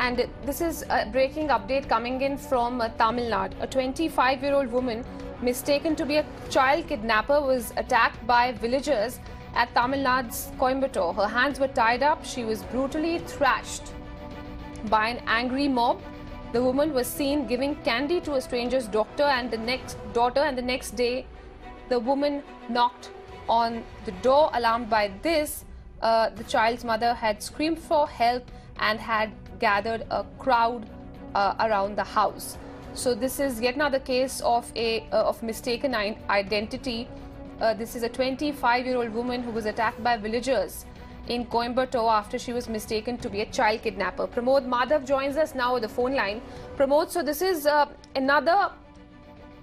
And this is a breaking update coming in from Tamil Nadu. A 25-year-old woman mistaken to be a child kidnapper was attacked by villagers at Tamil Nadu's Coimbatore. Her hands were tied up. She was brutally thrashed by an angry mob. The woman was seen giving candy to a stranger's daughter, and the next day, the woman knocked on the door. Alarmed by this, the child's mother had screamed for help and had gathered a crowd around the house. So this is yet another case of mistaken identity. This is a 25-year-old woman who was attacked by villagers in Coimbatore after she was mistaken to be a child kidnapper. Pramod Madhav joins us now on the phone line. Pramod, so this is another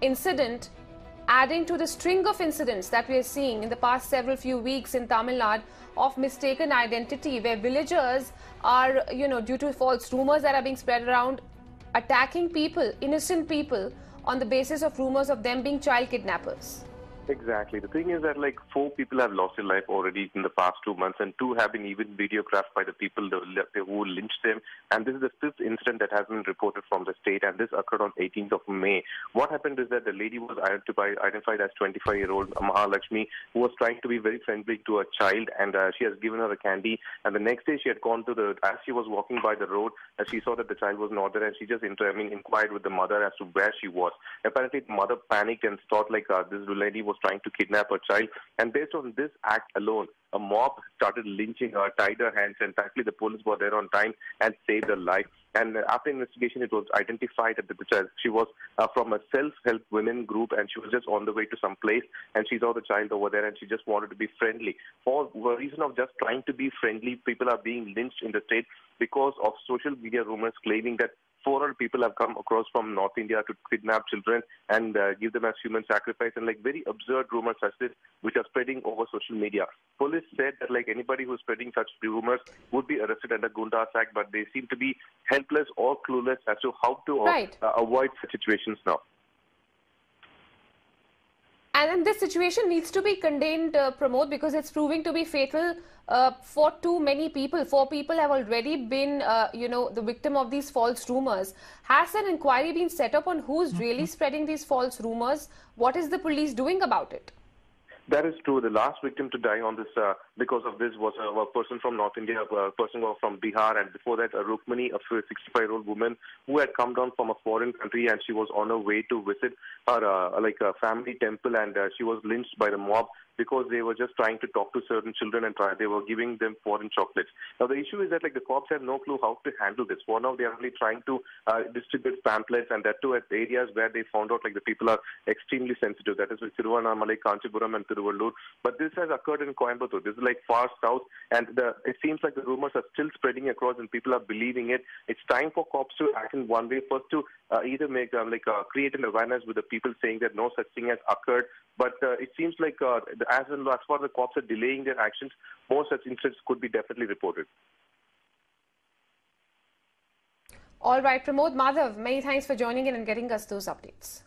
incident adding to the string of incidents that we are seeing in the past few weeks in Tamil Nadu of mistaken identity, where villagers are, due to false rumors that are being spread around, attacking people, innocent people, on the basis of rumors of them being child kidnappers. Exactly. The thing is that 4 people have lost their life already in the past 2 months, and 2 have been even videographed by the people who lynched them. And this is the 5th incident that has been reported from the state, and this occurred on 18th of May. What happened is that the lady was identified as 25-year-old Mahalakshmi, who was trying to be very friendly to a child, and she has given her a candy. And the next day, she had gone to as she was walking by the road, she saw that the child was not there, and she just inquired with the mother as to where she was. Apparently, the mother panicked and thought this lady was trying to kidnap her child, and based on this act alone, a mob started lynching her, tied her hands, and thankfully the police were there on time and saved her life. And after investigation, it was identified that she was from a self-help women group, and she was just on the way to some place, and she saw the child over there, and she just wanted to be friendly. For the reason of just trying to be friendly, people are being lynched in the state because of social media rumors claiming that 400 people have come across from North India to kidnap children and give them as human sacrifice, and very absurd rumors such this, which are spreading over social media. Police said that anybody who's spreading such rumors would be arrested under Gundas Act, but they seem to be helpless or clueless as to how to avoid such situations now. And then this situation needs to be contained, Pramod, because it's proving to be fatal for too many people. 4 people have already been, the victim of these false rumors. Has an inquiry been set up on who's really spreading these false rumors? What is the police doing about it? That is true. The last victim to die on this because of this was a person from North India, a person from Bihar, and before that, a Rukmani, a 65-year-old woman who had come down from a foreign country, and she was on her way to visit her a family temple, and she was lynched by the mob because they were just trying to talk to certain children, and they were giving them foreign chocolates. Now, the issue is that the cops have no clue how to handle this. For now, they are only trying to distribute pamphlets, and that too at areas where they found out the people are extremely sensitive. That is with Tiruvannamalai, Kanchipuram, and Tiruvallur. But this has occurred in Coimbatore. This is far south, and it seems like the rumors are still spreading across, and people are believing it. It's time for cops to act in one way. First, to either make create an awareness with the people saying that no such thing has occurred. But it seems as far as the cops are delaying their actions, more such incidents could be definitely reported. All right, Pramod Madhav, many thanks for joining in and getting us those updates.